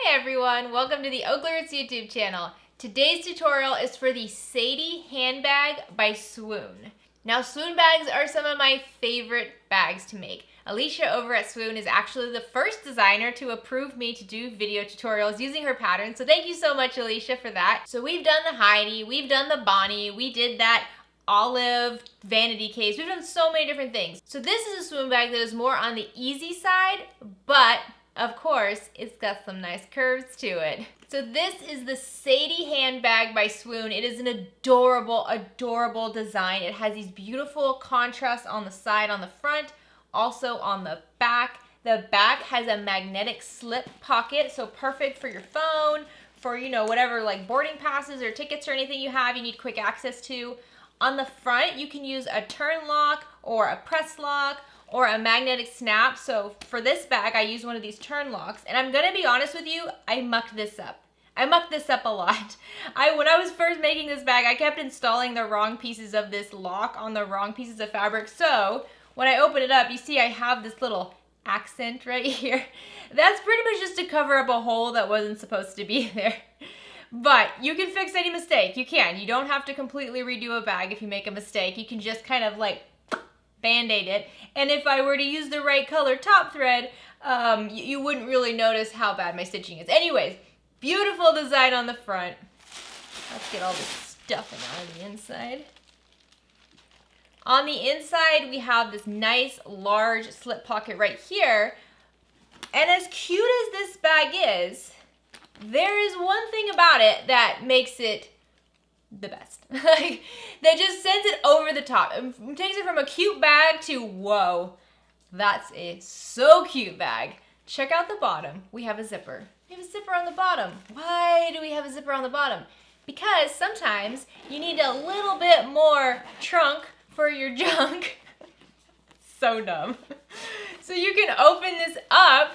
Hi everyone, welcome to the OklaRoots YouTube channel. Today's tutorial is for the Sadie handbag by Swoon. Now Swoon bags are some of my favorite bags to make. Alicia over at Swoon is actually the first designer to approve me to do video tutorials using her pattern, so thank you so much Alicia for that. So we've done the Heidi, we've done the Bonnie, we did that olive vanity case, we've done so many different things. So this is a Swoon bag that is more on the easy side, but of course, it's got some nice curves to it. So this is the Sadie handbag by Swoon. It is an adorable, adorable design. It has these beautiful contrasts on the side, on the front, also on the back. The back has a magnetic slip pocket, so perfect for your phone, for, you know, whatever, like boarding passes or tickets or anything you have, you need quick access to. On the front, you can use a turn lock or a press lock or a magnetic snap. So for this bag, I use one of these turn locks. And I'm gonna be honest with you, I mucked this up. I mucked this up a lot. When I was first making this bag, I kept installing the wrong pieces of this lock on the wrong pieces of fabric. So when I open it up, you see I have this little accent right here. That's pretty much just to cover up a hole that wasn't supposed to be there. But you can fix any mistake, you can. You don't have to completely redo a bag if you make a mistake. You can just kind of like Band-Aid it, and if I were to use the right color top thread, you wouldn't really notice how bad my stitching is. Anyways, beautiful design on the front. Let's get all this stuffing out of the inside. On the inside, we have this nice large slip pocket right here, and as cute as this bag is, there is one thing about it that makes it the best. Like, that just sends it over the top. It takes it from a cute bag to, whoa, that's a so cute bag. Check out the bottom. We have a zipper. We have a zipper on the bottom. Why do we have a zipper on the bottom? Because sometimes you need a little bit more trunk for your junk. So dumb. So you can open this up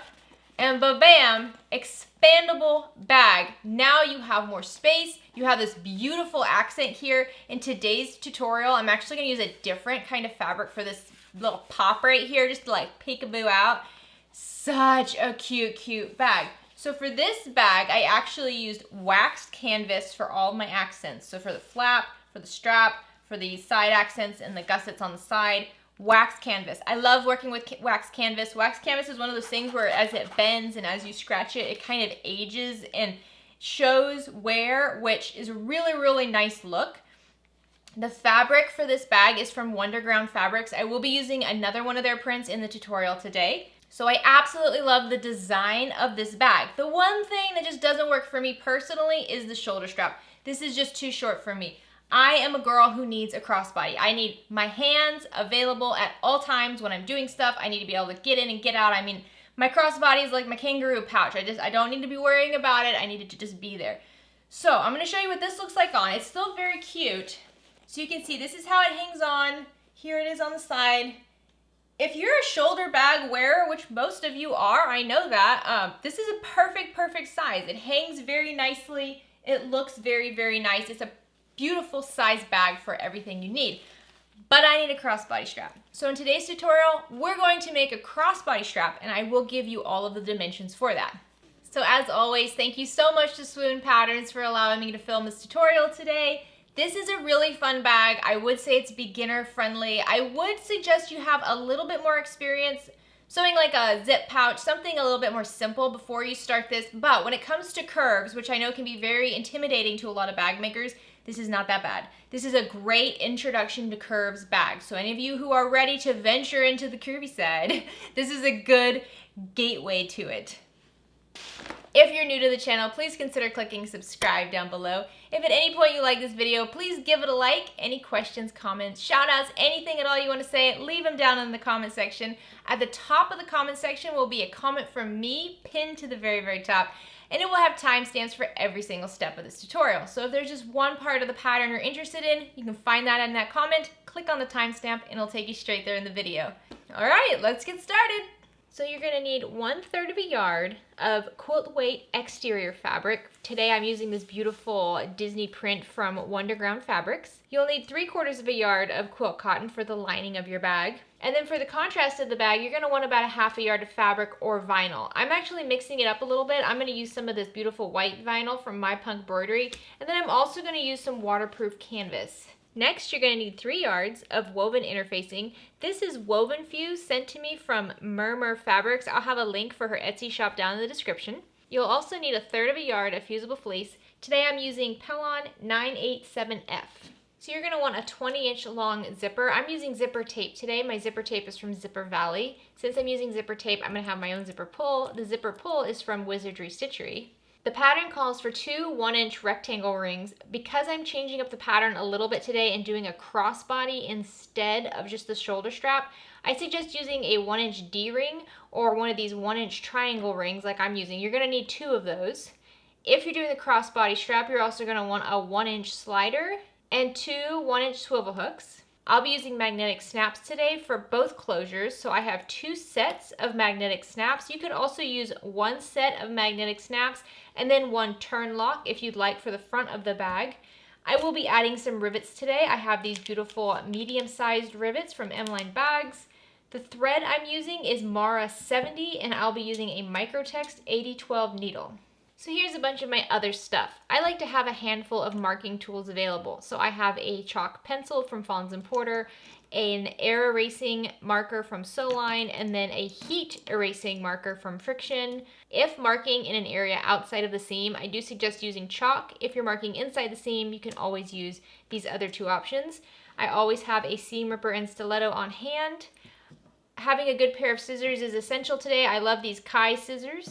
and ba-bam, expandable bag. Now you have more space. You have this beautiful accent here. In today's tutorial, I'm actually gonna use a different kind of fabric for this little pop right here, just to like peekaboo out. Such a cute, cute bag. So for this bag, I actually used waxed canvas for all of my accents. So for the flap, for the strap, for the side accents and the gussets on the side, wax canvas. I love working with wax canvas. Wax canvas is one of those things where as it bends and as you scratch it, it kind of ages and shows wear, which is a really, really nice look. The fabric for this bag is from Wonderground Fabrics. I will be using another one of their prints in the tutorial today. So I absolutely love the design of this bag. The one thing that just doesn't work for me personally is the shoulder strap. This is just too short for me. I am a girl who needs a crossbody. I need my hands available at all times when I'm doing stuff. I need to be able to get in and get out. I mean, my crossbody is like my kangaroo pouch. I don't need to be worrying about it. I need it to just be there. So I'm gonna show you what this looks like on. It's still very cute. So you can see this is how it hangs on. Here it is on the side. If you're a shoulder bag wearer, which most of you are, I know that, this is a perfect, perfect size. It hangs very nicely. It looks very, very nice. It's a beautiful size bag for everything you need. But I need a crossbody strap. So in today's tutorial, we're going to make a crossbody strap and I will give you all of the dimensions for that. So as always, thank you so much to Swoon Patterns for allowing me to film this tutorial today. This is a really fun bag. I would say it's beginner friendly. I would suggest you have a little bit more experience sewing like a zip pouch, something a little bit more simple before you start this. But when it comes to curves, which I know can be very intimidating to a lot of bag makers, this is not that bad. This is a great introduction to curves bag. So any of you who are ready to venture into the curvy side, this is a good gateway to it. If you're new to the channel, please consider clicking subscribe down below. If at any point you like this video, please give it a like. Any questions, comments, shout outs, anything at all you want to say, leave them down in the comment section. At the top of the comment section will be a comment from me pinned to the very, very top. And it will have timestamps for every single step of this tutorial. So if there's just one part of the pattern you're interested in, you can find that in that comment, click on the timestamp, and it'll take you straight there in the video. All right, let's get started. So you're going to need 1/3 of a yard of quilt weight exterior fabric. Today I'm using this beautiful Disney print from Wonderground Fabrics. You'll need 3/4 of a yard of quilt cotton for the lining of your bag. And then for the contrast of the bag, you're going to want about 1/2 yard of fabric or vinyl. I'm actually mixing it up a little bit. I'm going to use some of this beautiful white vinyl from My Punk Embroidery. And then I'm also going to use some waterproof canvas. Next, you're going to need 3 yards of woven interfacing. This is Woven Fuse sent to me from Murmur Fabrics. I'll have a link for her Etsy shop down in the description. You'll also need 1/3 of a yard of fusible fleece. Today I'm using Pellon 987F. So you're going to want a 20-inch long zipper. I'm using zipper tape today. My zipper tape is from Zipper Valley. Since I'm using zipper tape, I'm going to have my own zipper pull. The zipper pull is from Wizardry Stitchery. The pattern calls for 2 1-inch rectangle rings. Because I'm changing up the pattern a little bit today and doing a crossbody instead of just the shoulder strap, I suggest using a 1-inch D-ring or one of these 1-inch triangle rings like I'm using. You're going to need 2 of those. If you're doing the crossbody strap, you're also going to want a 1-inch slider and 2 1-inch swivel hooks. I'll be using magnetic snaps today for both closures, so I have 2 sets of magnetic snaps. You could also use 1 set of magnetic snaps and then 1 turn lock if you'd like for the front of the bag. I will be adding some rivets today. I have these beautiful medium-sized rivets from M-Line Bags. The thread I'm using is Mara 70 and I'll be using a Microtext 8012 needle. So here's a bunch of my other stuff. I like to have a handful of marking tools available. So I have a chalk pencil from Fons & Porter, an air erasing marker from Soline, and then a heat erasing marker from Friction. If marking in an area outside of the seam, I do suggest using chalk. If you're marking inside the seam, you can always use these other 2 options. I always have a seam ripper and stiletto on hand. Having a good pair of scissors is essential today. I love these Kai scissors.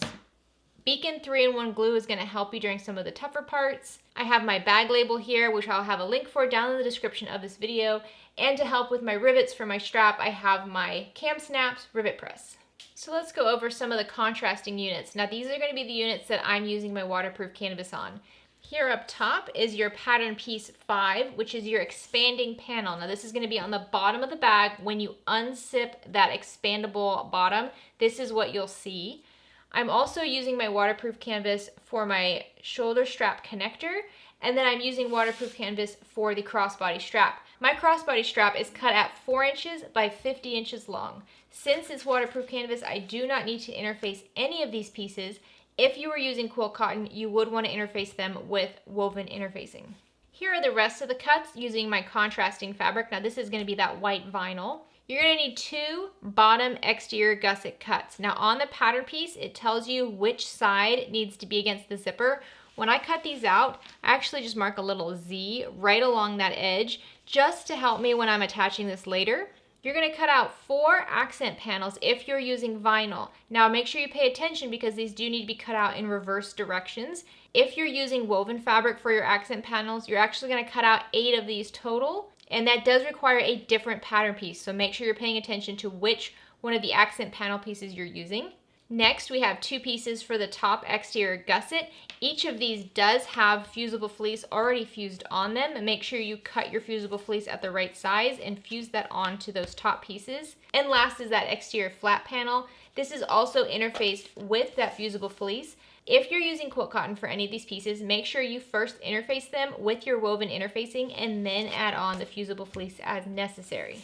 Beacon 3-in-1 glue is going to help you during some of the tougher parts. I have my bag label here, which I'll have a link for down in the description of this video. And to help with my rivets for my strap, I have my Cam Snaps rivet press. So let's go over some of the contrasting units. Now these are going to be the units that I'm using my waterproof canvas on. Here up top is your pattern piece 5, which is your expanding panel. Now this is going to be on the bottom of the bag. When you unzip that expandable bottom, this is what you'll see. I'm also using my waterproof canvas for my shoulder strap connector, and then I'm using waterproof canvas for the crossbody strap. My crossbody strap is cut at 4 inches by 50 inches long. Since it's waterproof canvas, I do not need to interface any of these pieces. If you were using quilt cotton, you would want to interface them with woven interfacing. Here are the rest of the cuts using my contrasting fabric. Now this is going to be that white vinyl. You're going to need 2 bottom exterior gusset cuts. Now on the pattern piece, it tells you which side needs to be against the zipper. When I cut these out, I actually just mark a little Z right along that edge just to help me when I'm attaching this later. You're going to cut out 4 accent panels if you're using vinyl. Now make sure you pay attention because these do need to be cut out in reverse directions. If you're using woven fabric for your accent panels, you're actually going to cut out 8 of these total. And that does require a different pattern piece, so make sure you're paying attention to which one of the accent panel pieces you're using. Next, we have 2 pieces for the top exterior gusset. Each of these does have fusible fleece already fused on them, and make sure you cut your fusible fleece at the right size and fuse that onto those top pieces. And last is that exterior flat panel. This is also interfaced with that fusible fleece. If you're using quilt cotton for any of these pieces, make sure you first interface them with your woven interfacing and then add on the fusible fleece as necessary.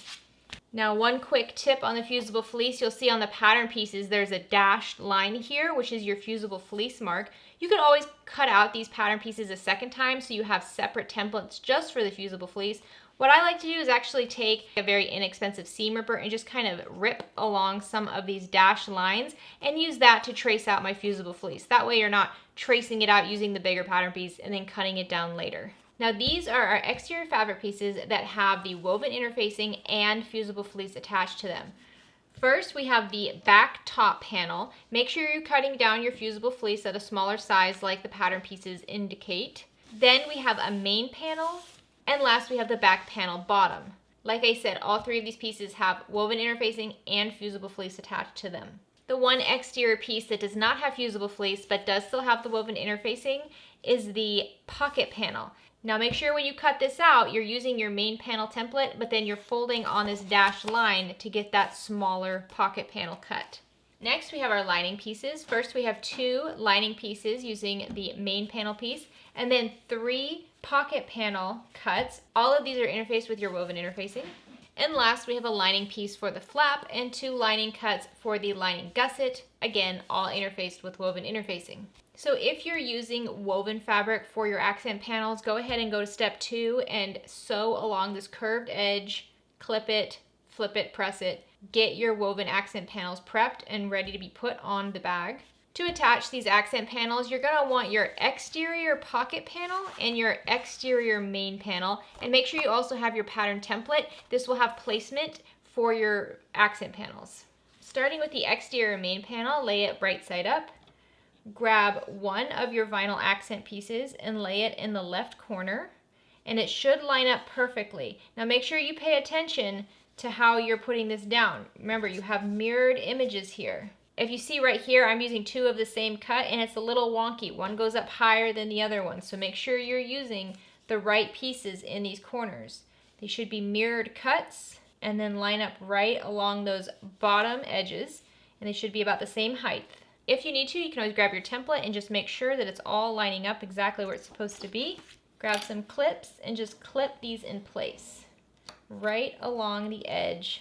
Now one quick tip on the fusible fleece, you'll see on the pattern pieces there's a dashed line here, which is your fusible fleece mark. You can always cut out these pattern pieces a second time so you have separate templates just for the fusible fleece. What I like to do is actually take a very inexpensive seam ripper and just kind of rip along some of these dashed lines and use that to trace out my fusible fleece. That way you're not tracing it out using the bigger pattern piece and then cutting it down later. Now these are our exterior fabric pieces that have the woven interfacing and fusible fleece attached to them. First, we have the back top panel. Make sure you're cutting down your fusible fleece at a smaller size like the pattern pieces indicate. Then we have a main panel. And last, we have the back panel bottom. Like I said, all 3 of these pieces have woven interfacing and fusible fleece attached to them. The one exterior piece that does not have fusible fleece but does still have the woven interfacing is the pocket panel. Now make sure when you cut this out, you're using your main panel template, but then you're folding on this dashed line to get that smaller pocket panel cut. Next, we have our lining pieces. First, we have 2 lining pieces using the main panel piece, and then 3 pocket panel cuts. All of these are interfaced with your woven interfacing. And last, we have a lining piece for the flap and 2 lining cuts for the lining gusset. Again, all interfaced with woven interfacing. So if you're using woven fabric for your accent panels, go ahead and go to step 2 and sew along this curved edge, clip it, flip it, press it. Get your woven accent panels prepped and ready to be put on the bag. To attach these accent panels, you're going to want your exterior pocket panel and your exterior main panel. And make sure you also have your pattern template. This will have placement for your accent panels. Starting with the exterior main panel, lay it right side up. Grab one of your vinyl accent pieces and lay it in the left corner. And it should line up perfectly. Now make sure you pay attention to how you're putting this down. Remember, you have mirrored images here. If you see right here, I'm using 2 of the same cut and it's a little wonky. One goes up higher than the other one. So make sure you're using the right pieces in these corners. They should be mirrored cuts and then line up right along those bottom edges, and they should be about the same height. If you need to, you can always grab your template and just make sure that it's all lining up exactly where it's supposed to be. Grab some clips and just clip these in place right along the edge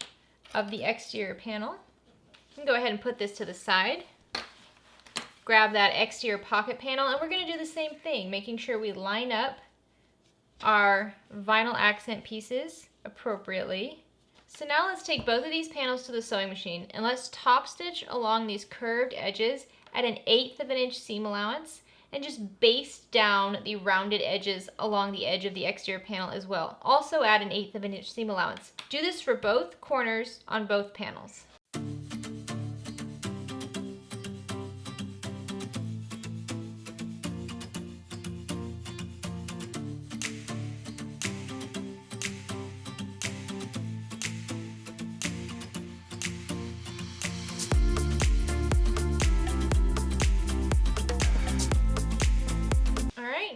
of the exterior panel. You can go ahead and put this to the side. Grab that exterior pocket panel, and we're going to do the same thing, making sure we line up our vinyl accent pieces appropriately. So now let's take both of these panels to the sewing machine and let's top stitch along these curved edges at an 1/8 of an inch seam allowance and just baste down the rounded edges along the edge of the exterior panel as well. Also add an 1/8 of an inch seam allowance. Do this for both corners on both panels.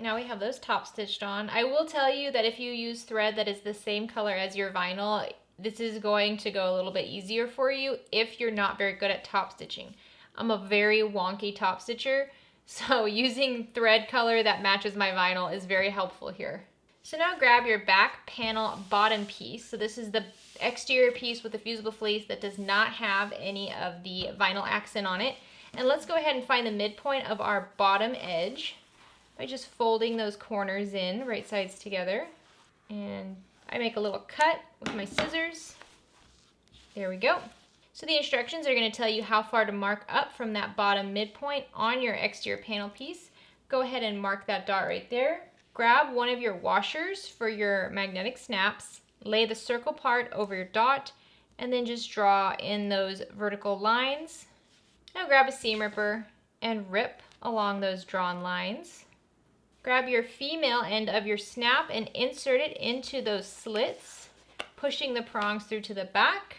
Now we have those top stitched on. I will tell you that if you use thread that is the same color as your vinyl, this is going to go a little bit easier for you if you're not very good at top stitching. I'm a very wonky top stitcher, so using thread color that matches my vinyl is very helpful here. So now grab your back panel bottom piece. So this is the exterior piece with the fusible fleece that does not have any of the vinyl accent on it. And let's go ahead and find the midpoint of our bottom edge by just folding those corners in, right sides together. And I make a little cut with my scissors. There we go. So the instructions are going to tell you how far to mark up from that bottom midpoint on your exterior panel piece. Go ahead and mark that dot right there. Grab one of your washers for your magnetic snaps, lay the circle part over your dot, and then just draw in those vertical lines. Now grab a seam ripper and rip along those drawn lines. Grab your female end of your snap and insert it into those slits, pushing the prongs through to the back.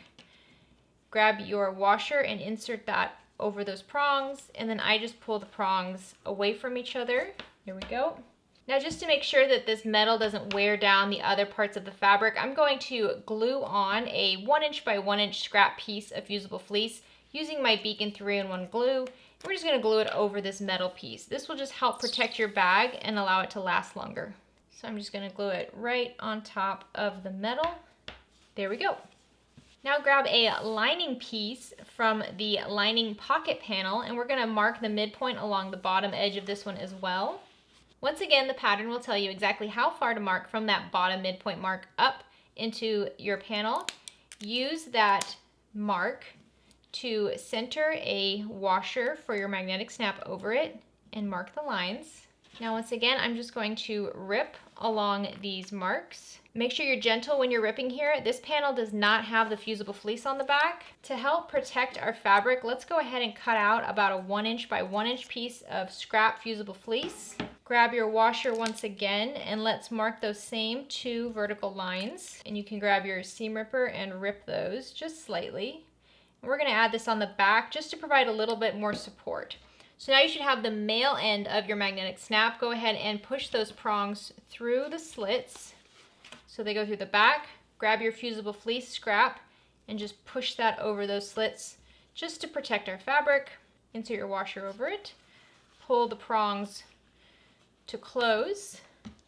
Grab your washer and insert that over those prongs, and then I just pull the prongs away from each other. Here we go. Now just to make sure that this metal doesn't wear down the other parts of the fabric, I'm going to glue on a 1 inch by 1 inch scrap piece of fusible fleece using my Beacon 3-in-1 glue. We're just going to glue it over this metal piece. This will just help protect your bag and allow it to last longer. So I'm just going to glue it right on top of the metal. There we go. Now grab a lining piece from the lining pocket panel, and we're going to mark the midpoint along the bottom edge of this one as well. Once again, the pattern will tell you exactly how far to mark from that bottom midpoint mark up into your panel. Use that mark to center a washer for your magnetic snap over it and mark the lines. Now once again, I'm just going to rip along these marks. Make sure you're gentle when you're ripping here. This panel does not have the fusible fleece on the back. To help protect our fabric, let's go ahead and cut out about a 1 inch by 1 inch piece of scrap fusible fleece. Grab your washer once again and let's mark those same 2 vertical lines. And you can grab your seam ripper and rip those just slightly. We're going to add this on the back just to provide a little bit more support. So now you should have the male end of your magnetic snap. Go ahead and push those prongs through the slits so they go through the back. Grab your fusible fleece scrap and just push that over those slits just to protect our fabric. Insert your washer over it. Pull the prongs to close.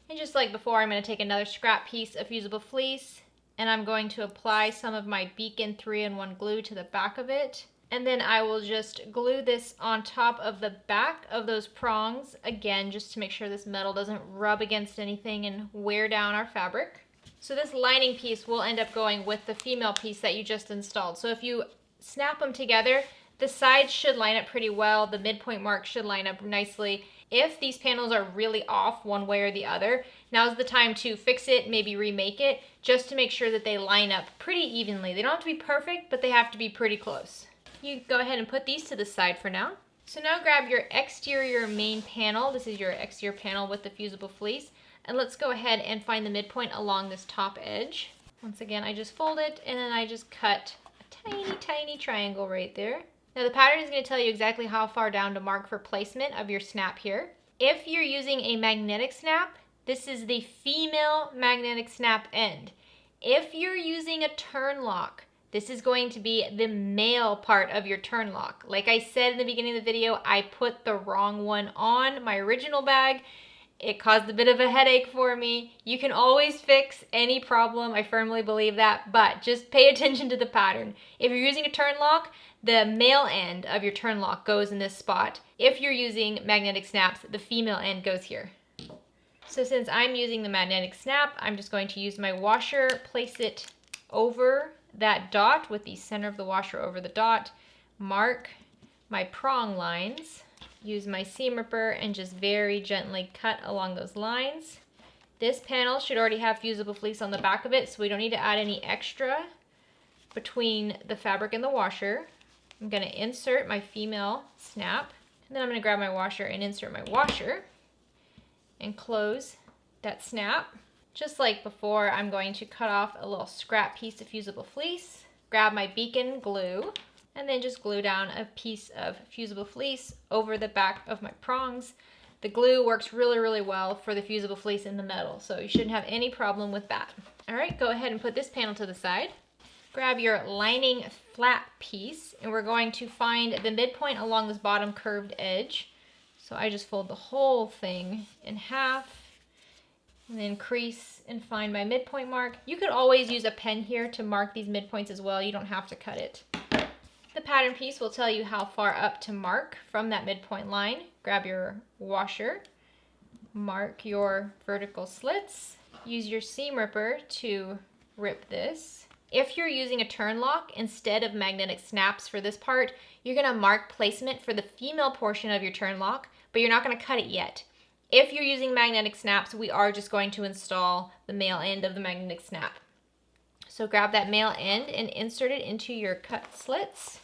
And just like before, I'm going to take another scrap piece of fusible fleece and I'm going to apply some of my Beacon 3-in-1 glue to the back of it. And then I will just glue this on top of the back of those prongs, again, just to make sure this metal doesn't rub against anything and wear down our fabric. So this lining piece will end up going with the female piece that you just installed. So if you snap them together, the sides should line up pretty well. The midpoint mark should line up nicely. If these panels are really off one way or the other, now's the time to fix it, maybe remake it, just to make sure that they line up pretty evenly. They don't have to be perfect, but they have to be pretty close. You go ahead and put these to the side for now. So now grab your exterior main panel. This is your exterior panel with the fusible fleece. And let's go ahead and find the midpoint along this top edge. Once again, I just fold it and then I just cut a tiny, tiny triangle right there. Now the pattern is going to tell you exactly how far down to mark for placement of your snap here. If you're using a magnetic snap, this is the female magnetic snap end. If you're using a turn lock, this is going to be the male part of your turn lock. Like I said in the beginning of the video, I put the wrong one on my original bag. It caused a bit of a headache for me. You can always fix any problem, I firmly believe that, but just pay attention to the pattern. If you're using a turn lock, the male end of your turn lock goes in this spot. If you're using magnetic snaps, the female end goes here. So since I'm using the magnetic snap, I'm just going to use my washer, place it over that dot with the center of the washer over the dot, mark my prong lines, use my seam ripper and just very gently cut along those lines. This panel should already have fusible fleece on the back of it, so we don't need to add any extra between the fabric and the washer. I'm going to insert my female snap, and then I'm going to grab my washer and insert my washer and close that snap. Just like before, I'm going to cut off a little scrap piece of fusible fleece, grab my Beacon glue, and then just glue down a piece of fusible fleece over the back of my prongs. The glue works really, really well for the fusible fleece in the metal, so you shouldn't have any problem with that. All right, go ahead and put this panel to the side. Grab your lining flat piece, and we're going to find the midpoint along this bottom curved edge. So I just fold the whole thing in half, and then crease and find my midpoint mark. You could always use a pen here to mark these midpoints as well. You don't have to cut it. The pattern piece will tell you how far up to mark from that midpoint line. Grab your washer, mark your vertical slits, use your seam ripper to rip this. If you're using a turn lock instead of magnetic snaps for this part, you're going to mark placement for the female portion of your turn lock, but you're not going to cut it yet. If you're using magnetic snaps, we are just going to install the male end of the magnetic snap. So grab that male end and insert it into your cut slits.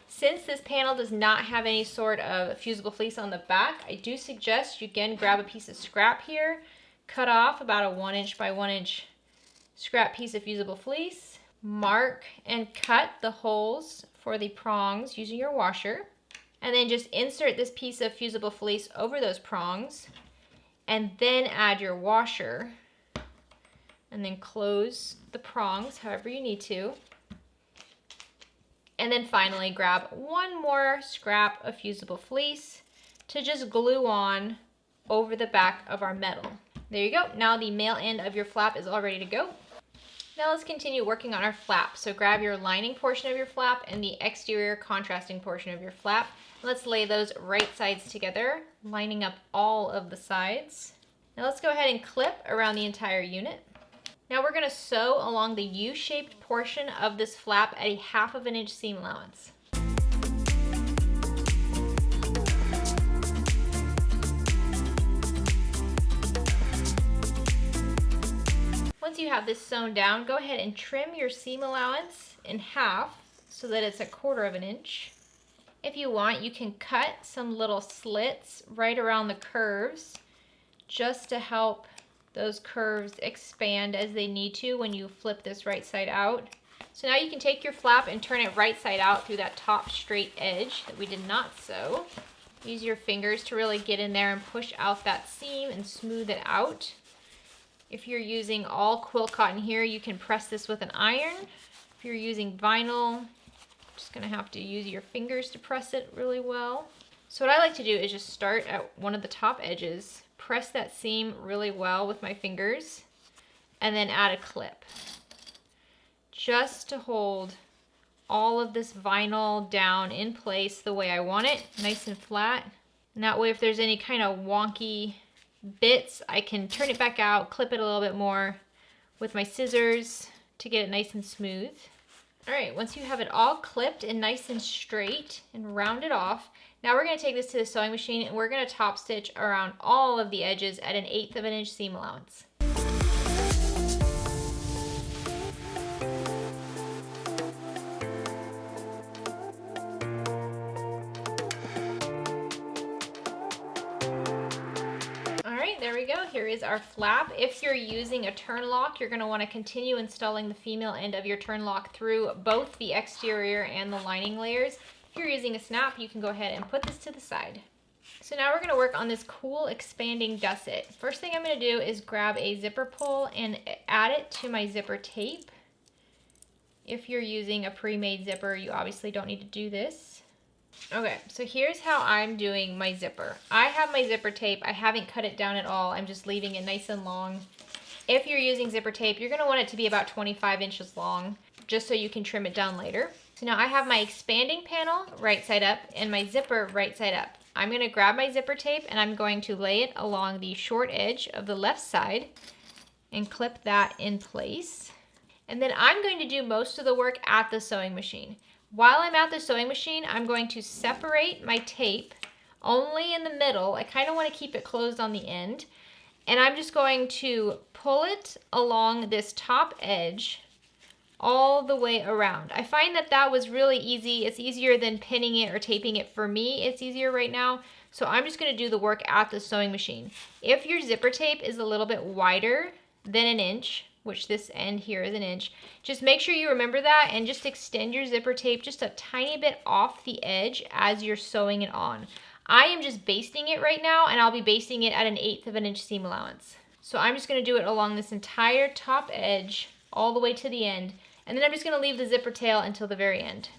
Since this panel does not have any sort of fusible fleece on the back, I do suggest you again grab a piece of scrap here, cut off about a 1 inch by 1 inch scrap piece of fusible fleece, mark and cut the holes for the prongs using your washer. And then just insert this piece of fusible fleece over those prongs and then add your washer and then close the prongs however you need to. And then finally grab one more scrap of fusible fleece to just glue on over the back of our metal. There you go. Now the male end of your flap is all ready to go. Now let's continue working on our flap. So grab your lining portion of your flap and the exterior contrasting portion of your flap. Let's lay those right sides together, lining up all of the sides. Now let's go ahead and clip around the entire unit. Now we're going to sew along the U-shaped portion of this flap at a 1/2 inch seam allowance. Once you have this sewn down, go ahead and trim your seam allowance in half so that it's 1/4 inch. If you want, you can cut some little slits right around the curves just to help those curves expand as they need to when you flip this right side out. So now you can take your flap and turn it right side out through that top straight edge that we did not sew. Use your fingers to really get in there and push out that seam and smooth it out. If you're using all quilt cotton here, you can press this with an iron. If you're using vinyl, Just gonna have to use your fingers to press it really well. So what I like to do is just start at one of the top edges, press that seam really well with my fingers, and then add a clip. Just to hold all of this vinyl down in place the way I want it, nice and flat. And that way if there's any kind of wonky bits, I can turn it back out, clip it a little bit more with my scissors to get it nice and smooth. All right, once you have it all clipped and nice and straight and rounded off, now we're gonna take this to the sewing machine and we're gonna top stitch around all of the edges at an 1/8 of an inch seam allowance. There we go. Here is our flap. If you're using a turn lock, you're going to want to continue installing the female end of your turn lock through both the exterior and the lining layers. If you're using a snap, you can go ahead and put this to the side. So now we're going to work on this cool expanding gusset. First thing I'm going to do is grab a zipper pull and add it to my zipper tape. If you're using a pre-made zipper, you obviously don't need to do this. Okay, so here's how I'm doing my zipper. I have my zipper tape. I haven't cut it down at all. I'm just leaving it nice and long. If you're using zipper tape, you're going to want it to be about 25 inches long, just so you can trim it down later. So now I have my expanding panel right side up and my zipper right side up. I'm going to grab my zipper tape and I'm going to lay it along the short edge of the left side and clip that in place. And then I'm going to do most of the work at the sewing machine. While I'm at the sewing machine, I'm going to separate my tape only in the middle. I kind of want to keep it closed on the end. And I'm just going to pull it along this top edge all the way around. I find that that was really easy. It's easier than pinning it or taping it. For me, it's easier right now. So I'm just going to do the work at the sewing machine. If your zipper tape is a little bit wider than an inch, which this end here is an inch, just make sure you remember that and just extend your zipper tape just a tiny bit off the edge as you're sewing it on. I am just basting it right now and I'll be basting it at an 1/8 of an inch seam allowance. So I'm just going to do it along this entire top edge all the way to the end, and then I'm just going to leave the zipper tail until the very end.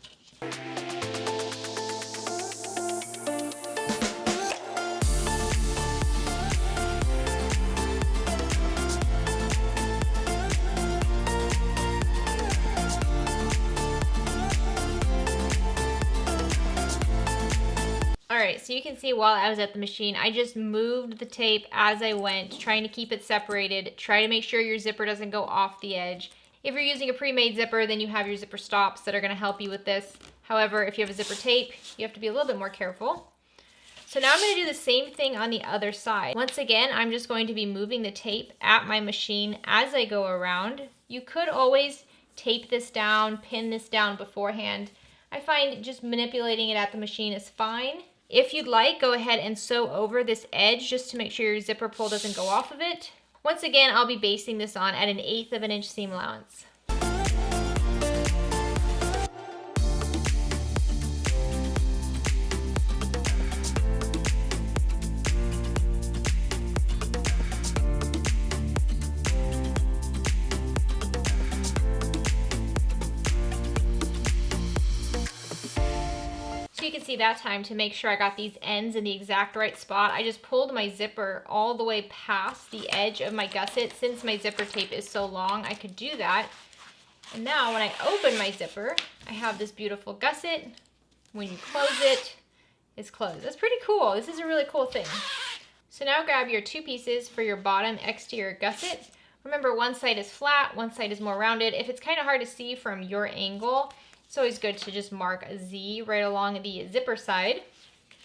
Alright, so you can see while I was at the machine, I just moved the tape as I went, trying to keep it separated. Try to make sure your zipper doesn't go off the edge. If you're using a pre-made zipper, then you have your zipper stops that are going to help you with this. However, if you have a zipper tape, you have to be a little bit more careful. So now I'm going to do the same thing on the other side. Once again, I'm just going to be moving the tape at my machine as I go around. You could always tape this down, pin this down beforehand. I find just manipulating it at the machine is fine. If you'd like, go ahead and sew over this edge just to make sure your zipper pull doesn't go off of it. Once again, I'll be basting this on at an 1/8 of an inch seam allowance. So you can see that time, to make sure I got these ends in the exact right spot, I just pulled my zipper all the way past the edge of my gusset. Since my zipper tape is so long, I could do that. And now when I open my zipper, I have this beautiful gusset. When you close it, it's closed. That's pretty cool. This is a really cool thing. So now grab your 2 pieces for your bottom exterior gusset. Remember, one side is flat, one side is more rounded. If it's kind of hard to see from your angle, it's always good to just mark a Z right along the zipper side.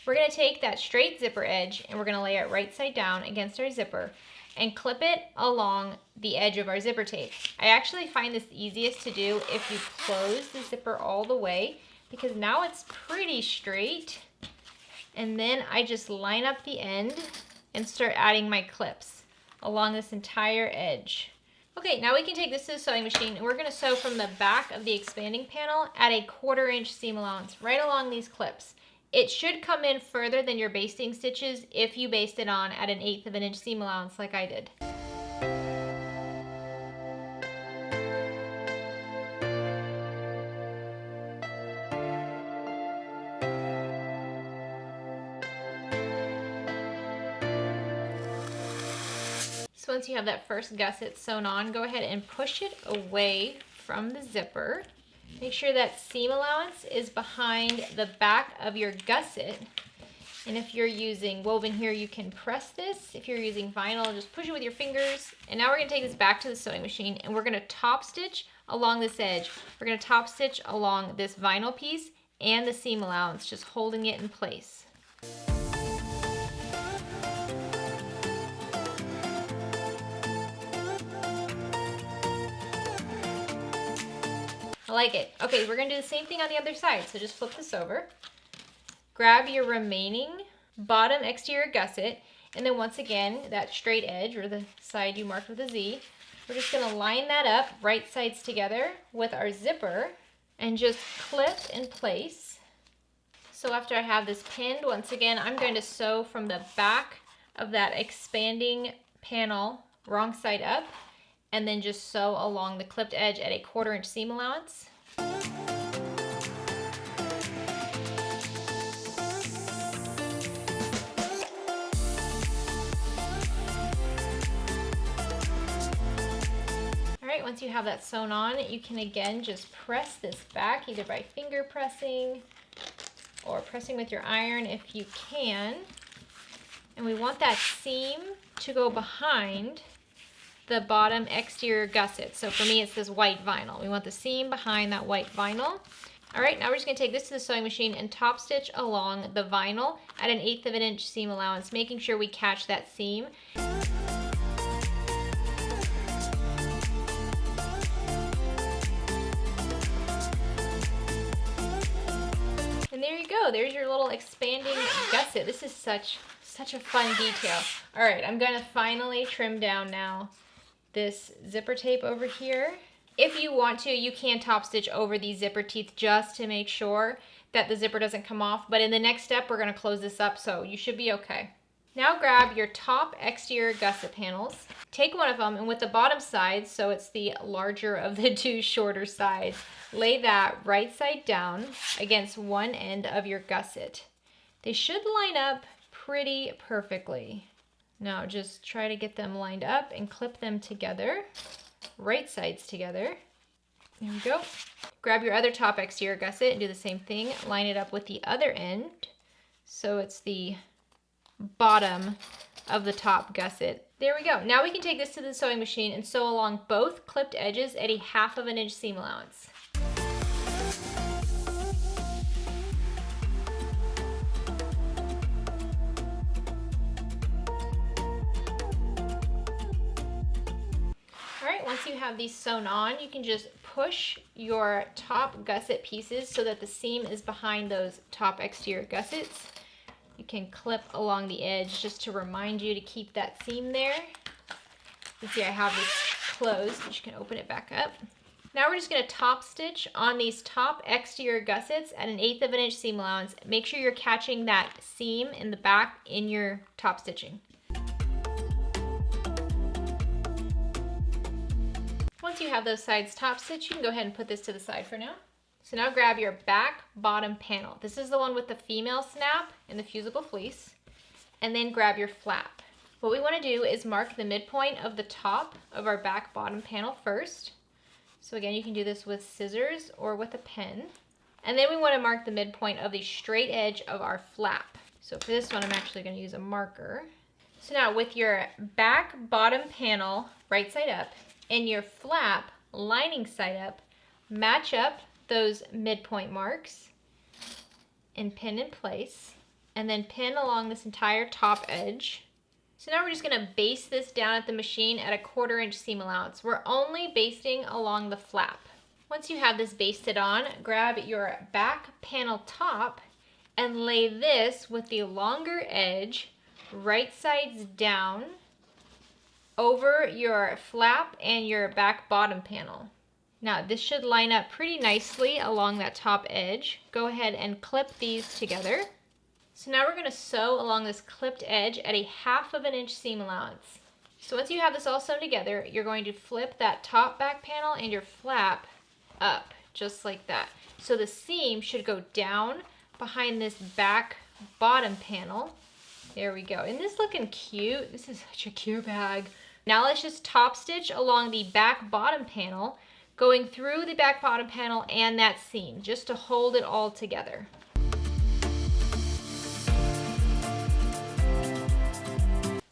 We're going to take that straight zipper edge and we're going to lay it right side down against our zipper and clip it along the edge of our zipper tape. I actually find this easiest to do if you close the zipper all the way, because now it's pretty straight. And then I just line up the end and start adding my clips along this entire edge. Okay, now we can take this to the sewing machine and we're going to sew from the back of the expanding panel at a 1/4 inch seam allowance right along these clips. It should come in further than your basting stitches if you baste it on at an 1/8 of an inch seam allowance like I did. So once you have that first gusset sewn on, go ahead and push it away from the zipper. Make sure that seam allowance is behind the back of your gusset. And if you're using woven here, you can press this. If you're using vinyl, just push it with your fingers. And now we're gonna take this back to the sewing machine and we're gonna top stitch along this edge. We're gonna top stitch along this vinyl piece and the seam allowance, just holding it in place. I like it. Okay, we're gonna do the same thing on the other side. So just flip this over. Grab your remaining bottom exterior gusset, and then once again, that straight edge, or the side you marked with a Z, we're just gonna line that up, right sides together with our zipper, and just clip in place. So after I have this pinned, once again, I'm going to sew from the back of that expanding panel, wrong side up, and then just sew along the clipped edge at a 1/4 inch seam allowance. Alright, once you have that sewn on, you can again just press this back, either by finger pressing or pressing with your iron if you can. And we want that seam to go behind the bottom exterior gusset. So for me, it's this white vinyl. We want the seam behind that white vinyl. All right, now we're just gonna take this to the sewing machine and top stitch along the vinyl at an 1/8 of an inch seam allowance, making sure we catch that seam. And there you go, there's your little expanding gusset. This is such a fun detail. All right, I'm gonna finally trim down now this zipper tape over here. If you want to, you can top stitch over these zipper teeth just to make sure that the zipper doesn't come off. But in the next step, we're gonna close this up, so you should be okay. Now grab your top exterior gusset panels. Take one of them, and with the bottom side, so it's the larger of the two shorter sides, lay that right side down against one end of your gusset. They should line up pretty perfectly. Now just try to get them lined up and clip them together, right sides together. There we go. Grab your other top exterior gusset and do the same thing. Line it up with the other end, so it's the bottom of the top gusset. There we go. Now we can take this to the sewing machine and sew along both clipped edges at a 1/2 of an inch seam allowance. Once you have these sewn on, you can just push your top gusset pieces so that the seam is behind those top exterior gussets. You can clip along the edge just to remind you to keep that seam there. You can see I have this closed, but you can open it back up. Now we're just going to top stitch on these top exterior gussets at an 1/8 of an inch seam allowance. Make sure you're catching that seam in the back in your top stitching. Once you have those sides top stitched, you can go ahead and put this to the side for now. So now grab your back bottom panel. This is the one with the female snap and the fusible fleece. And then grab your flap. What we want to do is mark the midpoint of the top of our back bottom panel first. So again, you can do this with scissors or with a pen. And then we want to mark the midpoint of the straight edge of our flap. So for this one, I'm actually going to use a marker. So now with your back bottom panel right side up, and your flap lining side up, match up those midpoint marks and pin in place, and then pin along this entire top edge. So now we're just gonna baste this down at the machine at a 1/4 inch seam allowance. We're only basting along the flap. Once you have this basted on, grab your back panel top and lay this with the longer edge right sides down over your flap and your back bottom panel. Now this should line up pretty nicely along that top edge. Go ahead and clip these together. So now we're going to sew along this clipped edge at a 1/2 of an inch seam allowance. So once you have this all sewn together, you're going to flip that top back panel and your flap up, just like that. So the seam should go down behind this back bottom panel. There we go. Isn't this looking cute? This is such a cute bag. Now let's just top stitch along the back bottom panel, going through the back bottom panel and that seam, just to hold it all together.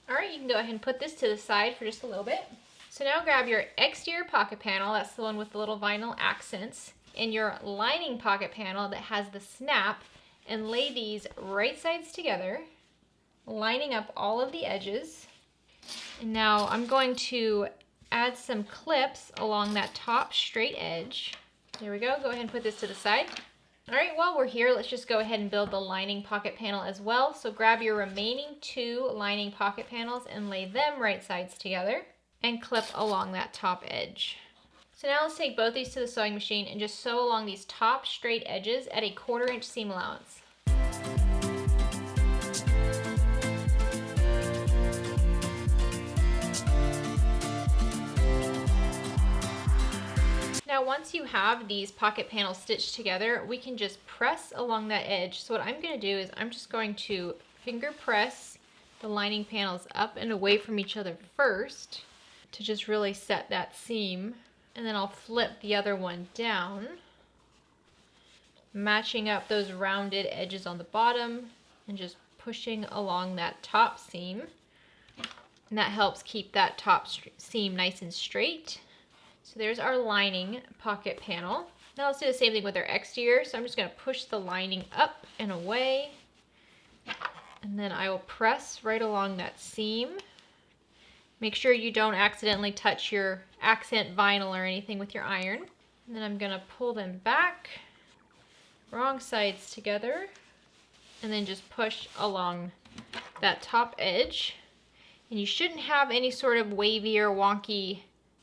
All right, you can go ahead and put this to the side for just a little bit. So now grab your exterior pocket panel, that's the one with the little vinyl accents, and your lining pocket panel that has the snap, and lay these right sides together, lining up all of the edges. And now I'm going to add some clips along that top straight edge. There we go, go ahead and put this to the side. All right, while we're here, let's just go ahead and build the lining pocket panel as well. So grab your remaining 2 lining pocket panels and lay them right sides together and clip along that top edge. So now let's take both these to the sewing machine and just sew along these top straight edges at a 1/4 inch seam allowance. Now once you have these pocket panels stitched together, we can just press along that edge. So what I'm going to do is I'm just going to finger press the lining panels up and away from each other first to just really set that seam. And then I'll flip the other one down, matching up those rounded edges on the bottom and just pushing along that top seam. And that helps keep that top seam nice and straight. So there's our lining pocket panel. Now let's do the same thing with our exterior. So I'm just going to push the lining up and away. And then I will press right along that seam. Make sure you don't accidentally touch your accent vinyl or anything with your iron. And then I'm going to pull them back, wrong sides together, and then just push along that top edge. And you shouldn't have any sort of wavy or wonky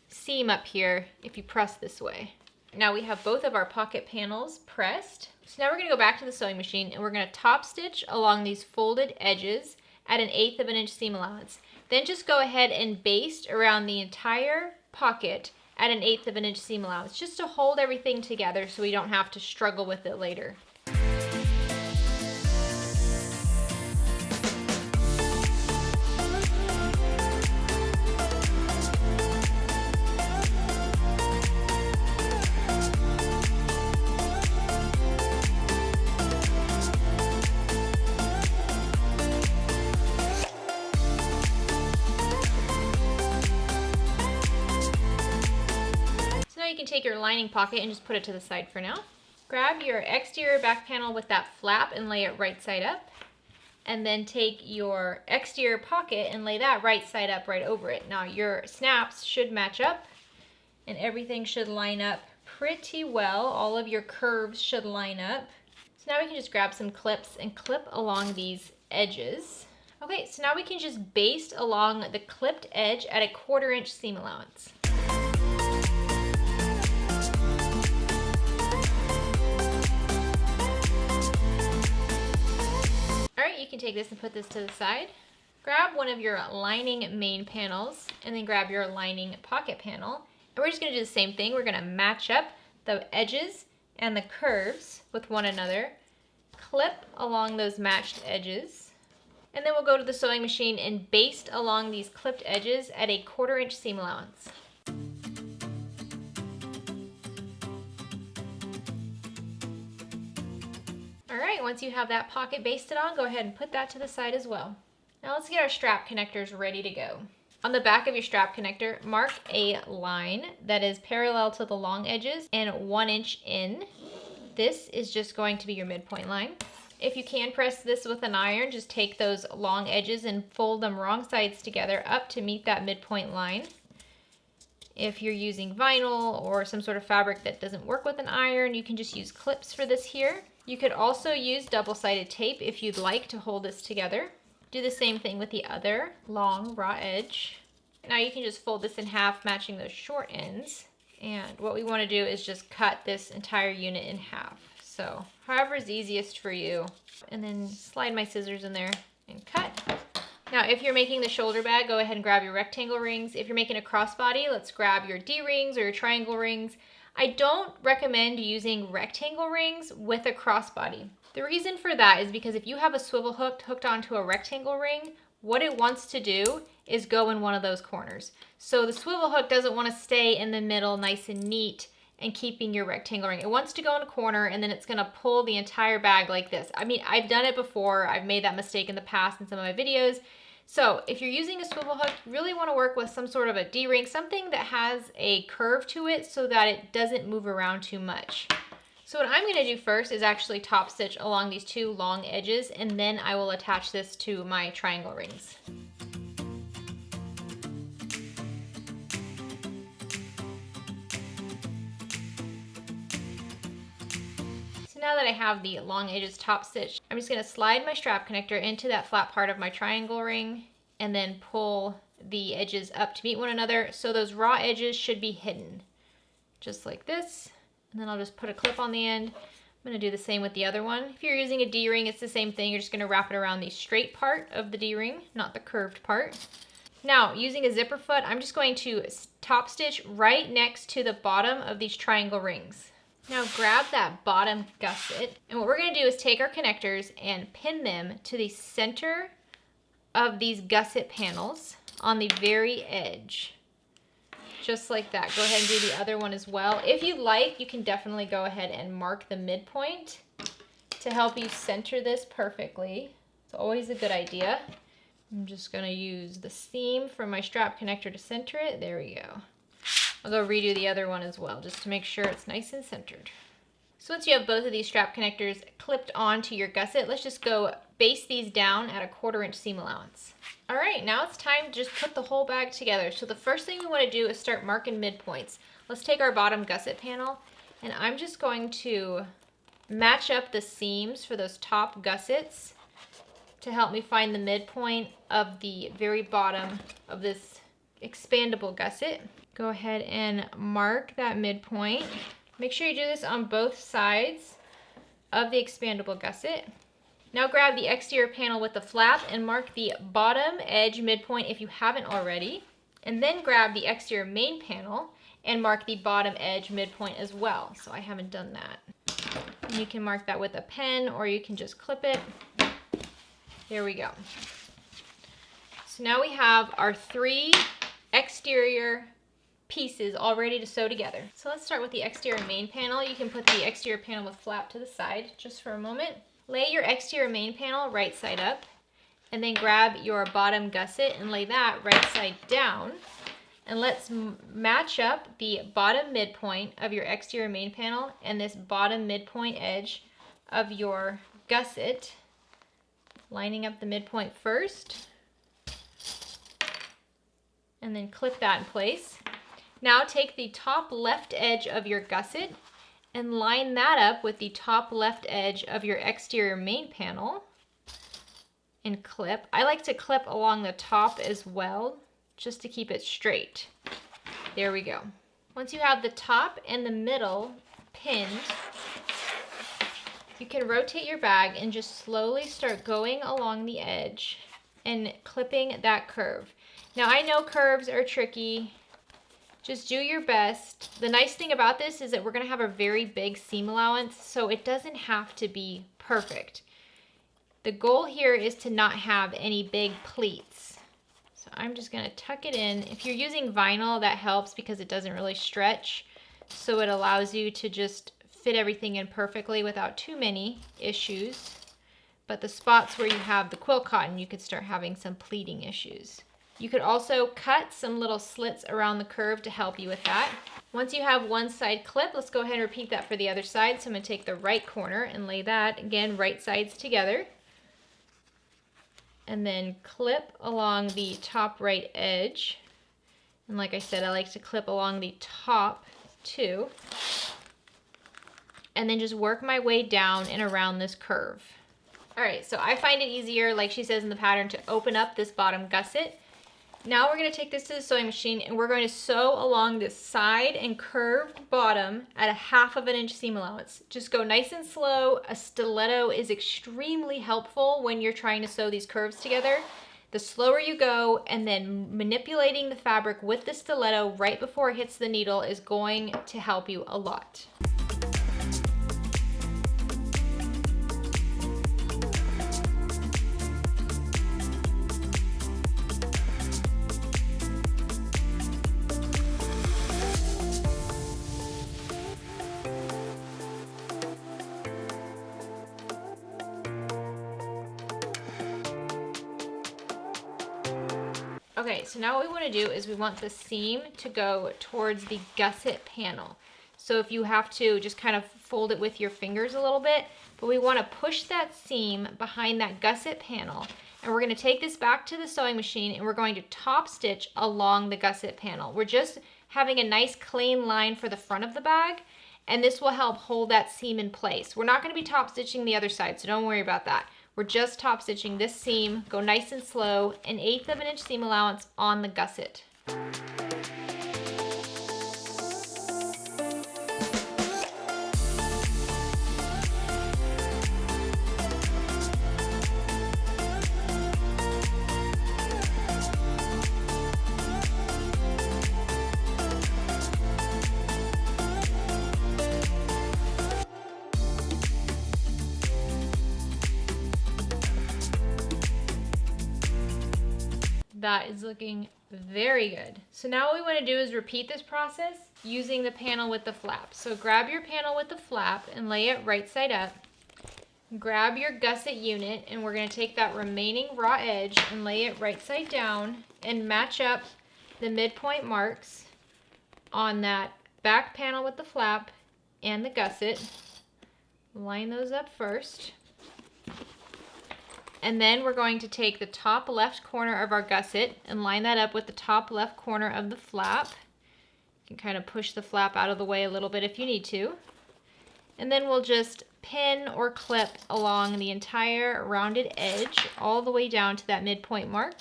seam up here if you press this way. Now we have both of our pocket panels pressed. So now we're going to go back to the sewing machine and we're going to top stitch along these folded edges at an 1/8 of an inch seam allowance. Then just go ahead and baste around the entire pocket at an 1/8 of an inch seam allowance, just to hold everything together so we don't have to struggle with it later. You can take your lining pocket and just put it to the side for now. Grab your exterior back panel with that flap and lay it right side up. And then take your exterior pocket and lay that right side up right over it. Now your snaps should match up and everything should line up pretty well. All of your curves should line up. So now we can just grab some clips and clip along these edges. Okay, so now we can just baste along the clipped edge at a 1/4 inch seam allowance. Alright, you can take this and put this to the side. Grab one of your lining main panels and then grab your lining pocket panel. And we're just going to do the same thing. We're going to match up the edges and the curves with one another. Clip along those matched edges. And then we'll go to the sewing machine and baste along these clipped edges at a 1/4 inch seam allowance. Alright, once you have that pocket basted on, go ahead and put that to the side as well. Now let's get our strap connectors ready to go. On the back of your strap connector, mark a line that is parallel to the long edges and 1 inch in. This is just going to be your midpoint line. If you can press this with an iron, just take those long edges and fold them wrong sides together up to meet that midpoint line. If you're using vinyl or some sort of fabric that doesn't work with an iron, you can just use clips for this here. You could also use double-sided tape if you'd like to hold this together. Do the same thing with the other long raw edge. Now you can just fold this in half, matching those short ends. And what we want to do is just cut this entire unit in half. So however is easiest for you. And then slide my scissors in there and cut. Now if you're making the shoulder bag, go ahead and grab your rectangle rings. If you're making a crossbody, let's grab your D-rings or your triangle rings. I don't recommend using rectangle rings with a crossbody. The reason for that is because if you have a swivel hook hooked onto a rectangle ring, what it wants to do is go in one of those corners. So the swivel hook doesn't want to stay in the middle nice and neat and keeping your rectangle ring. It wants to go in a corner, and then it's gonna pull the entire bag like this. I mean, I've done it before. I've made that mistake in the past in some of my videos. So if you're using a swivel hook, you really wanna work with some sort of a D-ring, something that has a curve to it so that it doesn't move around too much. So what I'm gonna do first is actually top stitch along these two long edges, and then I will attach this to my triangle rings. Now that I have the long edges top stitched, I'm just gonna slide my strap connector into that flat part of my triangle ring and then pull the edges up to meet one another, so those raw edges should be hidden. Just like this, and then I'll just put a clip on the end. I'm gonna do the same with the other one. If you're using a D-ring, it's the same thing. You're just gonna wrap it around the straight part of the D-ring, not the curved part. Now, using a zipper foot, I'm just going to top stitch right next to the bottom of these triangle rings. Now grab that bottom gusset, and what we're gonna do is take our connectors and pin them to the center of these gusset panels on the very edge. Just like that. Go ahead and do the other one as well. If you'd like, you can definitely go ahead and mark the midpoint to help you center this perfectly. It's always a good idea. I'm just gonna use the seam from my strap connector to center it. There we go. I'll go redo the other one as well, just to make sure it's nice and centered. So once you have both of these strap connectors clipped onto your gusset, let's just go base these down at a 1/4 inch seam allowance. All right, now it's time to just put the whole bag together. So the first thing we want to do is start marking midpoints. Let's take our bottom gusset panel, and I'm just going to match up the seams for those top gussets to help me find the midpoint of the very bottom of this expandable gusset. Go ahead and mark that midpoint. Make sure you do this on both sides of the expandable gusset. Now grab the exterior panel with the flap and mark the bottom edge midpoint if you haven't already. And then grab the exterior main panel and mark the bottom edge midpoint as well. So I haven't done that. And you can mark that with a pen, or you can just clip it. There we go. So now we have our 3 exterior pieces all ready to sew together. So let's start with the exterior main panel. You can put the exterior panel with flap to the side just for a moment. Lay your exterior main panel right side up, and then grab your bottom gusset and lay that right side down. And let's match up the bottom midpoint of your exterior main panel and this bottom midpoint edge of your gusset, lining up the midpoint first, and then clip that in place. Now take the top left edge of your gusset and line that up with the top left edge of your exterior main panel and clip. I like to clip along the top as well, just to keep it straight. There we go. Once you have the top and the middle pinned, you can rotate your bag and just slowly start going along the edge and clipping that curve. Now I know curves are tricky. Just do your best. The nice thing about this is that we're gonna have a very big seam allowance, so it doesn't have to be perfect. The goal here is to not have any big pleats. So I'm just gonna tuck it in. If you're using vinyl, that helps because it doesn't really stretch. So it allows you to just fit everything in perfectly without too many issues. But the spots where you have the quilt cotton, you could start having some pleating issues. You could also cut some little slits around the curve to help you with that. Once you have one side clipped, let's go ahead and repeat that for the other side. So I'm gonna take the right corner and lay that, again, right sides together. And then clip along the top right edge. And like I said, I like to clip along the top too. And then just work my way down and around this curve. All right, so I find it easier, like she says in the pattern, to open up this bottom gusset. Now we're going to take this to the sewing machine and we're going to sew along this side and curved bottom at a 1/2 inch seam allowance. Just go nice and slow. A stiletto is extremely helpful when you're trying to sew these curves together. The slower you go, and then manipulating the fabric with the stiletto right before it hits the needle is going to help you a lot. Okay, so now what we want to do is we want the seam to go towards the gusset panel. So if you have to, just kind of fold it with your fingers a little bit, but we want to push that seam behind that gusset panel. And we're going to take this back to the sewing machine and we're going to top stitch along the gusset panel. We're just having a nice clean line for the front of the bag, and this will help hold that seam in place. We're not going to be top stitching the other side, so don't worry about that. We're just top stitching this seam, go nice and slow, 1/8 of an inch seam allowance on the gusset. That is looking very good. So now what we want to do is repeat this process using the panel with the flap. So grab your panel with the flap and lay it right side up. Grab your gusset unit and we're going to take that remaining raw edge and lay it right side down and match up the midpoint marks on that back panel with the flap and the gusset. Line those up first. And then we're going to take the top left corner of our gusset and line that up with the top left corner of the flap. You can kind of push the flap out of the way a little bit if you need to. And then we'll just pin or clip along the entire rounded edge all the way down to that midpoint mark.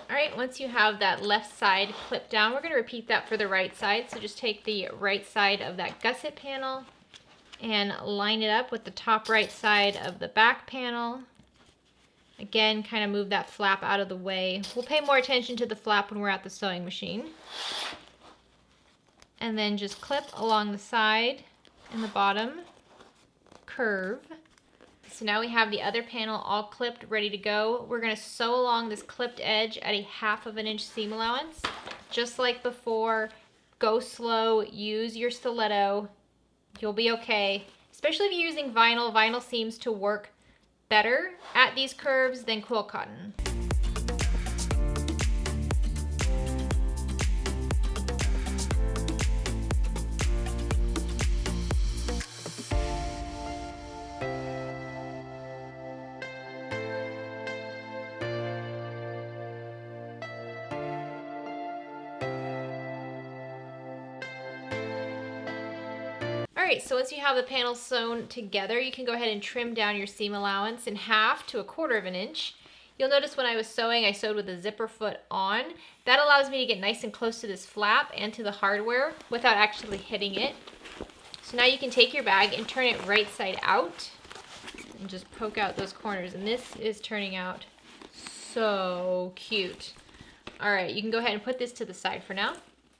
All right, once you have that left side clipped down, we're going to repeat that for the right side. So just take the right side of that gusset panel and line it up with the top right side of the back panel. Again, kind of move that flap out of the way. We'll pay more attention to the flap when we're at the sewing machine. And then just clip along the side and the bottom, curve. So now we have the other panel all clipped, ready to go. We're going to sew along this clipped edge at 1/2 of an inch seam allowance. Just like before, go slow, use your stiletto. You'll be okay, especially if you're using vinyl. Vinyl seems to work better at these curves than quill cotton. Alright, so once you have the panels sewn together, you can go ahead and trim down your seam allowance in 1/2 to 1/4 of an inch. You'll notice when I was sewing, I sewed with the zipper foot on. That allows me to get nice and close to this flap and to the hardware without actually hitting it. So now you can take your bag and turn it right side out and just poke out those corners. And this is turning out so cute. Alright, you can go ahead and put this to the side for now.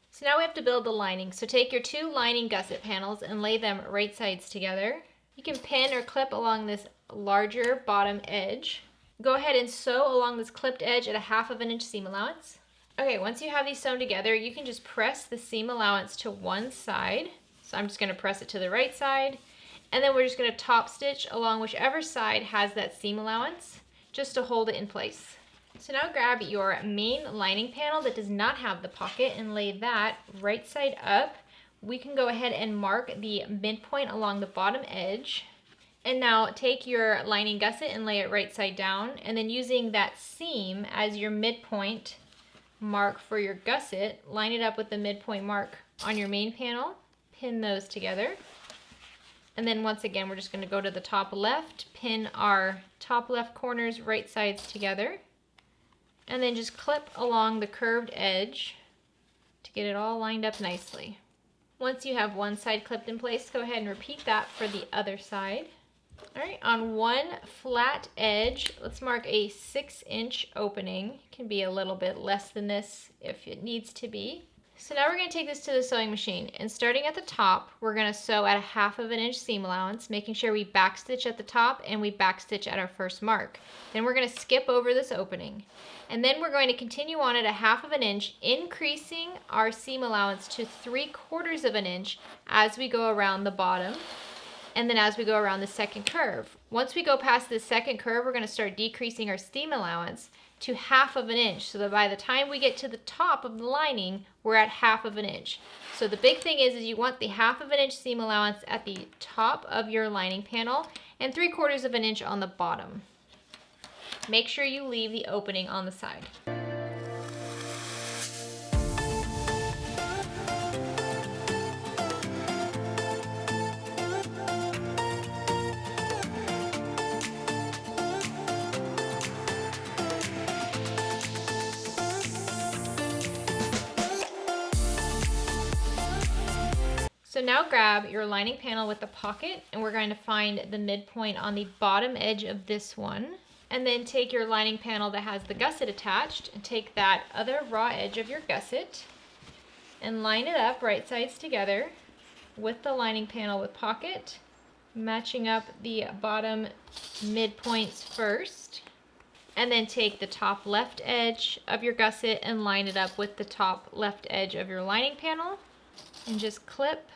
So now we have to build the lining. So take your 2 lining gusset panels and lay them right sides together. You can pin or clip along this larger bottom edge. Go ahead and sew along this clipped edge at 1/2 of an inch seam allowance. Okay, once you have these sewn together, you can just press the seam allowance to one side. So I'm just going to press it to the right side. And then we're just going to top stitch along whichever side has that seam allowance, just to hold it in place. So now grab your main lining panel that does not have the pocket and lay that right side up. We can go ahead and mark the midpoint along the bottom edge. And now take your lining gusset and lay it right side down. And then using that seam as your midpoint mark for your gusset, line it up with the midpoint mark on your main panel. Pin those together. And then once again, we're just going to go to the top left, pin our top left corners right sides together. And then just clip along the curved edge to get it all lined up nicely. Once you have one side clipped in place, go ahead and repeat that for the other side. All right, on one flat edge, let's mark a 6-inch opening. It can be a little bit less than this if it needs to be. So now we're going to take this to the sewing machine, and starting at the top, we're going to sew at 1/2 of an inch seam allowance, making sure we backstitch at the top and we backstitch at our first mark. Then we're going to skip over this opening. And then we're going to continue on at 1/2 of an inch, increasing our seam allowance to 3/4 of an inch as we go around the bottom, and then as we go around the second curve. Once we go past the second curve, we're going to start decreasing our seam allowance to 1/2 of an inch, so that by the time we get to the top of the lining, we're at 1/2 of an inch. So the big thing is you want the 1/2 of an inch seam allowance at the top of your lining panel and 3/4 of an inch on the bottom. Make sure you leave the opening on the side. So now grab your lining panel with the pocket, and we're going to find the midpoint on the bottom edge of this one. And then take your lining panel that has the gusset attached and take that other raw edge of your gusset and line it up right sides together with the lining panel with pocket, matching up the bottom midpoints first. And then take the top left edge of your gusset and line it up with the top left edge of your lining panel and just clip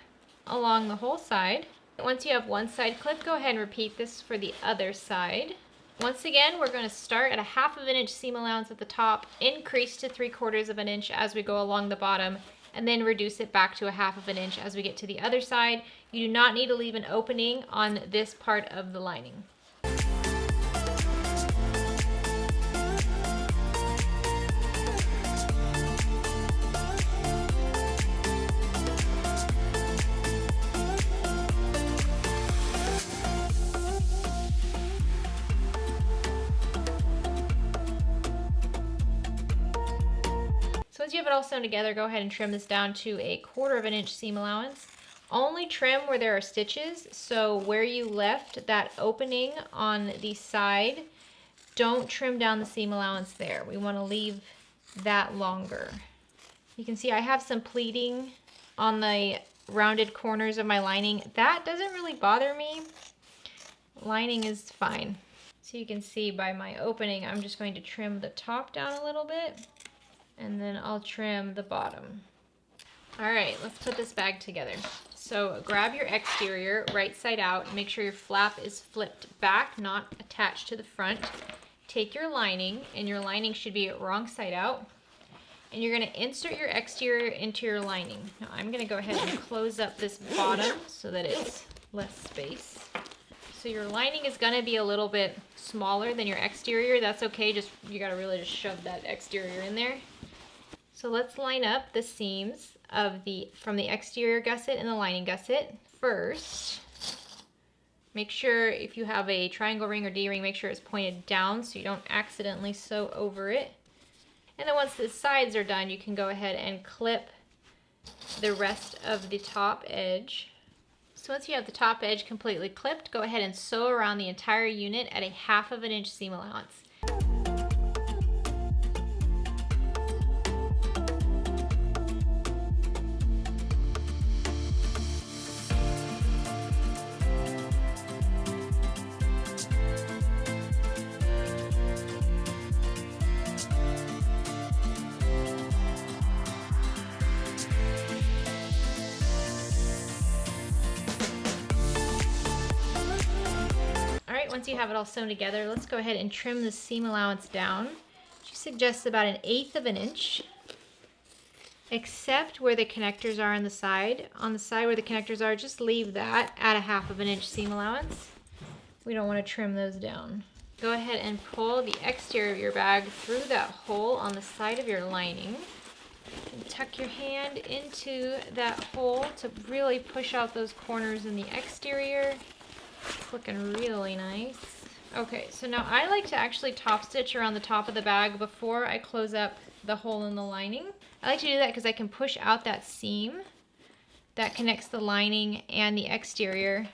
along the whole side. Once you have one side clipped, go ahead and repeat this for the other side. Once again, we're going to start at a 1/2 of an inch seam allowance at the top, increase to 3/4 of an inch as we go along the bottom, and then reduce it back to a 1/2 of an inch as we get to the other side. You do not need to leave an opening on this part of the lining. Once you have it all sewn together, go ahead and trim this down to a 1/4 of an inch seam allowance. Only trim where there are stitches, so where you left that opening on the side, don't trim down the seam allowance there. We want to leave that longer. You can see I have some pleating on the rounded corners of my lining. That doesn't really bother me. Lining is fine. So you can see by my opening, I'm just going to trim the top down a little bit, and then I'll trim the bottom. All right, let's put this bag together. So grab your exterior right side out. Make sure your flap is flipped back, not attached to the front. Take your lining, and your lining should be wrong side out. And you're gonna insert your exterior into your lining. Now I'm gonna go ahead and close up this bottom so that it's less space. So your lining is gonna be a little bit smaller than your exterior. That's okay, you gotta really just shove that exterior in there. So let's line up the seams from the exterior gusset and the lining gusset first. Make sure if you have a triangle ring or D-ring, make sure it's pointed down so you don't accidentally sew over it. And then once the sides are done, you can go ahead and clip the rest of the top edge. So once you have the top edge completely clipped, go ahead and sew around the entire unit at a 1/2 of an inch seam allowance. Once you have it all sewn together, let's go ahead and trim the seam allowance down. She suggests about 1/8 of an inch, except where the connectors are on the side. On the side where the connectors are, just leave that at a 1/2 of an inch seam allowance. We don't want to trim those down. Go ahead and pull the exterior of your bag through that hole on the side of your lining. And tuck your hand into that hole to really push out those corners in the exterior. It's looking really nice. Okay, so now I like to actually top stitch around the top of the bag before I close up the hole in the lining. I like to do that because I can push out that seam that connects the lining and the exterior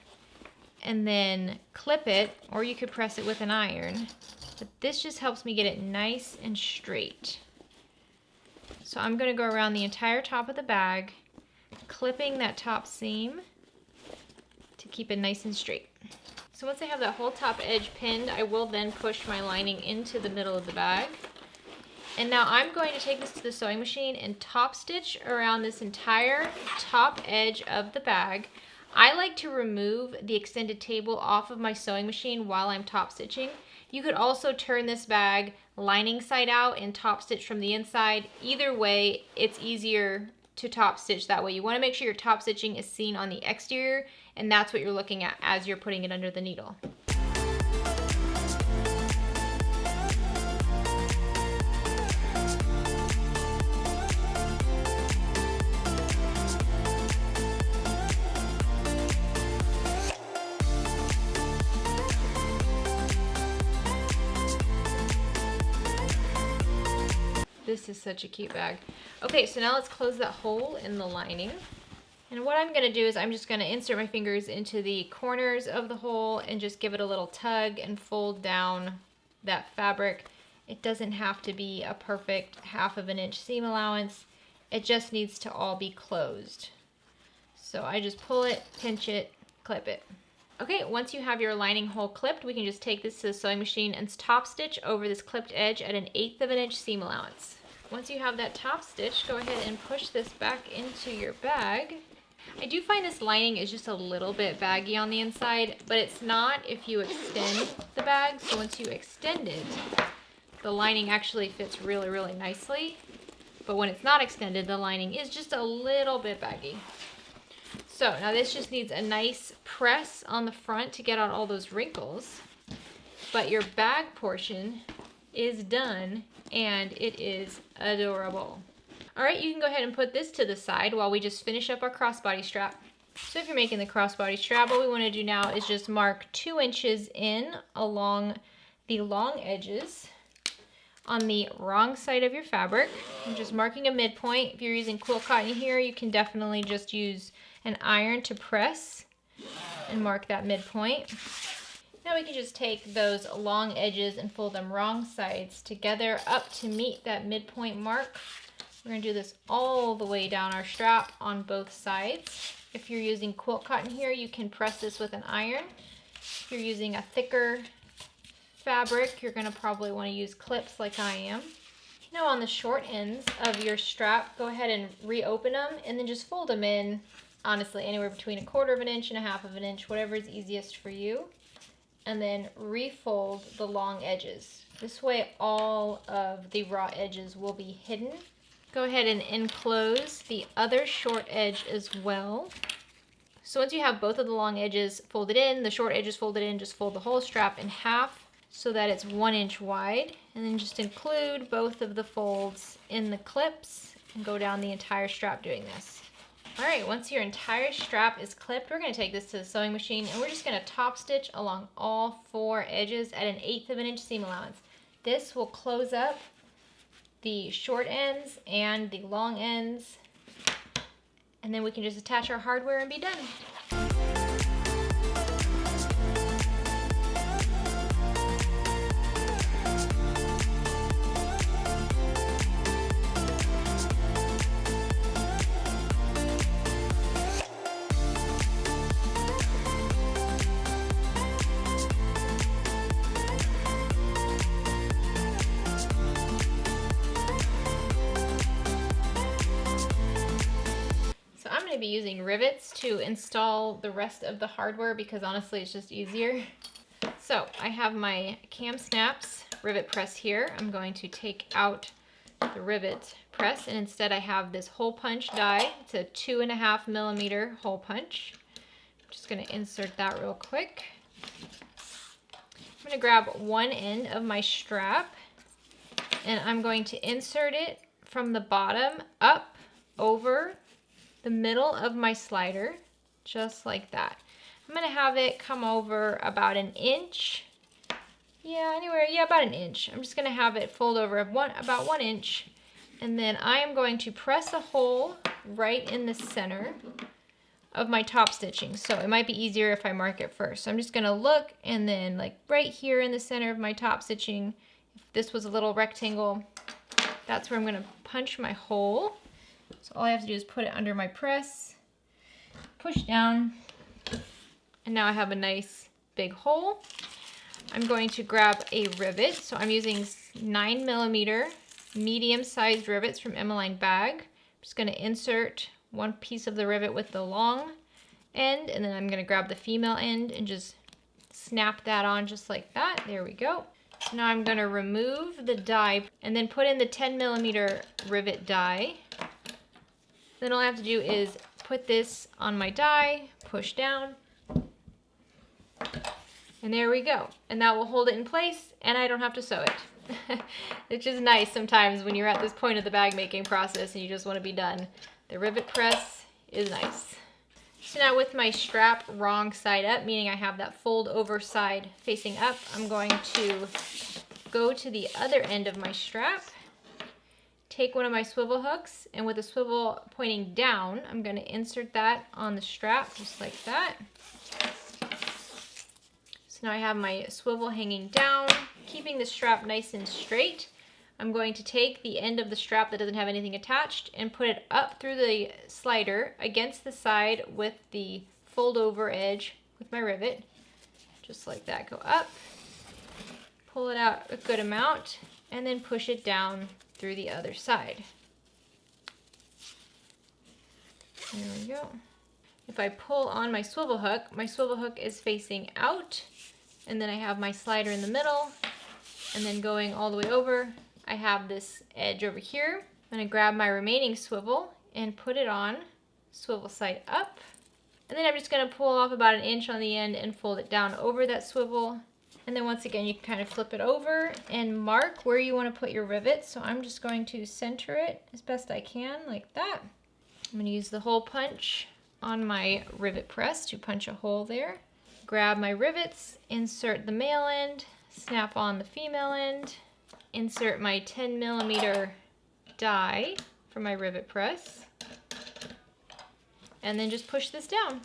and then clip it, or you could press it with an iron. But this just helps me get it nice and straight. So I'm going to go around the entire top of the bag, clipping that top seam to keep it nice and straight. So once I have that whole top edge pinned, I will then push my lining into the middle of the bag. And now I'm going to take this to the sewing machine and top stitch around this entire top edge of the bag. I like to remove the extended table off of my sewing machine while I'm top stitching. You could also turn this bag lining side out and top stitch from the inside. Either way, it's easier to top stitch that way. You want to make sure your top stitching is seen on the exterior, and that's what you're looking at as you're putting it under the needle. This is such a cute bag. Okay, so now let's close that hole in the lining. And what I'm gonna do is I'm just gonna insert my fingers into the corners of the hole and just give it a little tug and fold down that fabric. It doesn't have to be a perfect 1/2 inch seam allowance. It just needs to all be closed. So I just pull it, pinch it, clip it. Okay, once you have your lining hole clipped, we can just take this to the sewing machine and top stitch over this clipped edge at an 1/8 inch seam allowance. Once you have that top stitch, go ahead and push this back into your bag. I do find this lining is just a little bit baggy on the inside, but it's not if you extend the bag. So once you extend it, the lining actually fits really, really nicely. But when it's not extended, the lining is just a little bit baggy. So now this just needs a nice press on the front to get out all those wrinkles. But your bag portion is done and it is adorable. All right, you can go ahead and put this to the side while we just finish up our crossbody strap. So if you're making the crossbody strap, what we want to do now is just mark 2 inches in along the long edges on the wrong side of your fabric. I'm just marking a midpoint. If you're using quilt cotton here, you can definitely just use an iron to press and mark that midpoint. Now we can just take those long edges and fold them wrong sides together up to meet that midpoint mark. We're going to do this all the way down our strap on both sides. If you're using quilt cotton here, you can press this with an iron. If you're using a thicker fabric, you're going to probably want to use clips like I am. Now on the short ends of your strap, go ahead and reopen them and then just fold them in, honestly, anywhere between 1/4 inch and 1/2 inch, whatever is easiest for you. And then refold the long edges. This way all of the raw edges will be hidden. Go ahead and enclose the other short edge as well. So once you have both of the long edges folded in, the short edges folded in, just fold the whole strap in half so that it's 1 inch wide. And then just include both of the folds in the clips and go down the entire strap doing this. All right, once your entire strap is clipped, we're going to take this to the sewing machine and we're just going to top stitch along all 4 edges at an 1/8 inch seam allowance. This will close up the short ends and the long ends, and then we can just attach our hardware and be done. Be using rivets to install the rest of the hardware because honestly it's just easier. So I have my Cam Snaps rivet press here. I'm going to take out the rivet press and instead I have this hole punch die. It's a 2.5 millimeter hole punch. I'm just going to insert that real quick. I'm going to grab one end of my strap and I'm going to insert it from the bottom up over the middle of my slider, just like that. I'm going to have it come over about 1 inch. About 1 inch. I'm just going to have it fold over about 1 inch. And then I am going to press a hole right in the center of my top stitching. So it might be easier if I mark it first. So I'm just going to look and then like right here in the center of my top stitching, if this was a little rectangle, that's where I'm going to punch my hole. So all I have to do is put it under my press, push down, and now I have a nice big hole. I'm going to grab a rivet. So I'm using 9 millimeter medium-sized rivets from Emmeline Bag. I'm just going to insert one piece of the rivet with the long end, and then I'm going to grab the female end and just snap that on just like that. There we go. So now I'm gonna remove the die and then put in the 10mm rivet die. Then all I have to do is put this on my die, push down, and there we go. And that will hold it in place and I don't have to sew it. Which is nice sometimes when you're at this point of the bag making process and you just want to be done. The rivet press is nice. So now with my strap wrong side up, meaning I have that fold over side facing up, I'm going to go to the other end of my strap, take one of my swivel hooks, and with the swivel pointing down, I'm going to insert that on the strap just like that. So now I have my swivel hanging down, keeping the strap nice and straight. I'm going to take the end of the strap that doesn't have anything attached and put it up through the slider against the side with the fold over edge with my rivet. Just like that, go up, pull it out a good amount, and then push it down through the other side. There we go. If I pull on my swivel hook is facing out, and then I have my slider in the middle, and then going all the way over, I have this edge over here. I'm gonna grab my remaining swivel and put it on, swivel side up. And then I'm just gonna pull off about 1 inch on the end and fold it down over that swivel. And then once again, you can kind of flip it over and mark where you wanna put your rivet. So I'm just going to center it as best I can, like that. I'm gonna use the hole punch on my rivet press to punch a hole there. Grab my rivets, insert the male end, snap on the female end, insert my 10mm die for my rivet press, and then just push this down.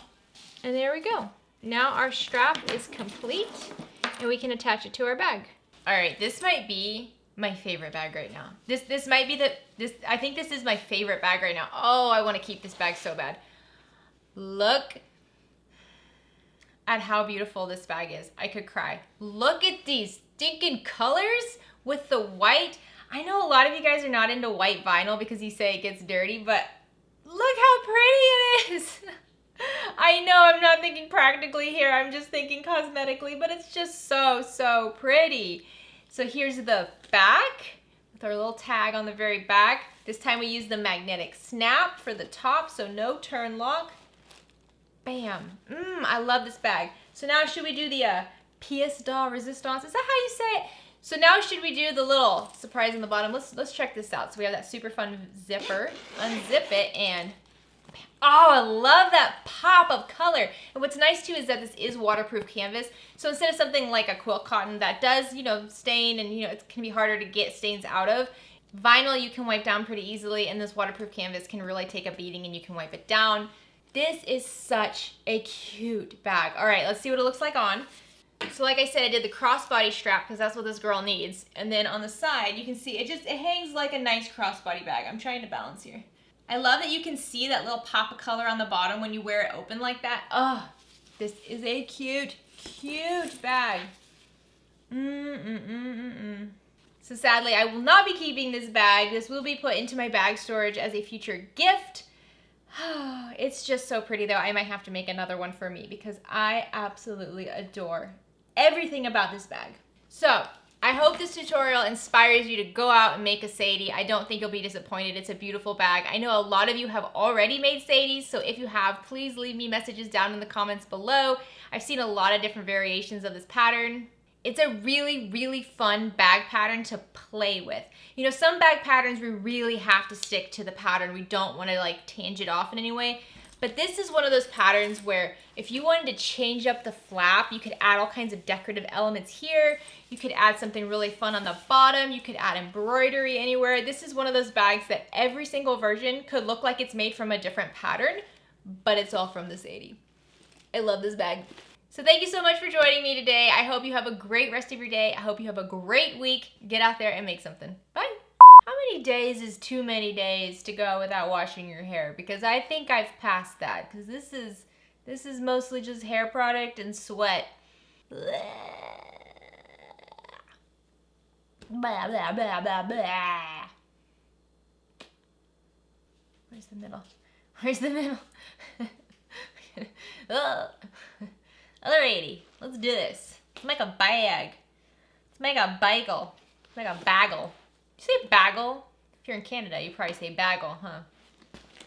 And there we go. Now our strap is complete and we can attach it to our bag. All right, this might be my favorite bag right now. This might be I think this is my favorite bag right now. Oh, I want to keep this bag so bad. Look at how beautiful this bag is. I could cry. Look at these stinking colors with the white. I know a lot of you guys are not into white vinyl because you say it gets dirty, but look how pretty it is. I know I'm not thinking practically here, I'm just thinking cosmetically, but it's just so, so pretty. So here's the back with our little tag on the very back. This time we use the magnetic snap for the top, so no turn lock. Bam. I love this bag. So now should we do the pièce de résistance? Is that how you say it? So now should we do the little surprise on the bottom? Let's check this out. So we have that super fun zipper. Unzip it and oh, I love that pop of color. And what's nice too is that this is waterproof canvas. So instead of something like a quilt cotton that does, stain and it can be harder to get stains out of, vinyl you can wipe down pretty easily, and this waterproof canvas can really take a beating and you can wipe it down. This is such a cute bag. All right, let's see what it looks like on. So like I said, I did the crossbody strap because that's what this girl needs. And then on the side, you can see it hangs like a nice crossbody bag. I'm trying to balance here. I love that you can see that little pop of color on the bottom when you wear it open like that. Oh, this is a cute, cute bag. So sadly, I will not be keeping this bag. This will be put into my bag storage as a future gift. It's just so pretty though. I might have to make another one for me because I absolutely adore everything about this bag. So I hope this tutorial inspires you to go out and make a Sadie. I don't think you'll be disappointed. It's a beautiful bag. I know a lot of you have already made Sadies, so if you have, please leave me messages down in the comments below. I've seen a lot of different variations of this pattern. It's a really, really fun bag pattern to play with. Some bag patterns we really have to stick to the pattern. We don't want to tangent off in any way. But this is one of those patterns where if you wanted to change up the flap, you could add all kinds of decorative elements here. You could add something really fun on the bottom. You could add embroidery anywhere. This is one of those bags that every single version could look like it's made from a different pattern, but it's all from the Sadie. I love this bag. So thank you so much for joining me today. I hope you have a great rest of your day. I hope you have a great week. Get out there and make something. Bye. How many days is too many days to go without washing your hair? Because I think I've passed that. Because this is mostly just hair product and sweat. Blah, blah, blah, blah, blah. Where's the middle? Where's the middle? Alrighty, let's do this. Let's make a bag. Let's make a bagel. Make a bagel. You say bagel? If you're in Canada, you probably say bagel, huh?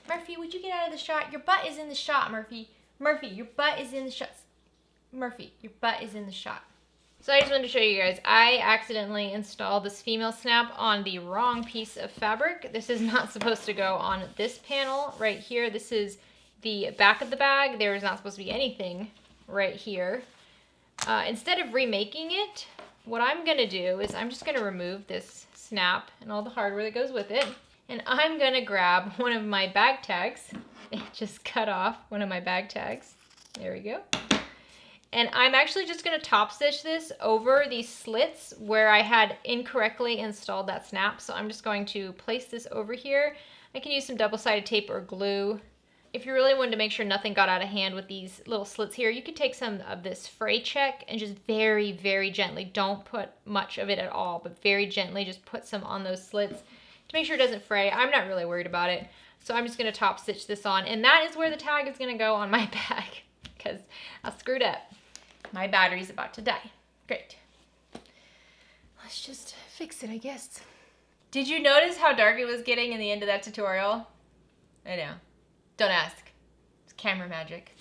Murphy, would you get out of the shot? Your butt is in the shot, Murphy. Murphy, your butt is in the shot. Murphy, your butt is in the shot. So I just wanted to show you guys, I accidentally installed this female snap on the wrong piece of fabric. This is not supposed to go on this panel right here. This is the back of the bag. There is not supposed to be anything right here. Instead of remaking it, what I'm gonna do is I'm just gonna remove this snap and all the hardware that goes with it. And I'm gonna grab one of my bag tags. It just cut off one of my bag tags. There we go. And I'm actually just gonna top stitch this over these slits where I had incorrectly installed that snap. So I'm just going to place this over here. I can use some double-sided tape or glue. If you really wanted to make sure nothing got out of hand with these little slits here, you could take some of this fray check and just very, very gently, don't put much of it at all, but very gently just put some on those slits to make sure it doesn't fray. I'm not really worried about it. So I'm just gonna top stitch this on, and that is where the tag is gonna go on my bag because I screwed up. My battery's about to die. Great. Let's just fix it, I guess. Did you notice how dark it was getting in the end of that tutorial? I know. Don't ask. It's camera magic.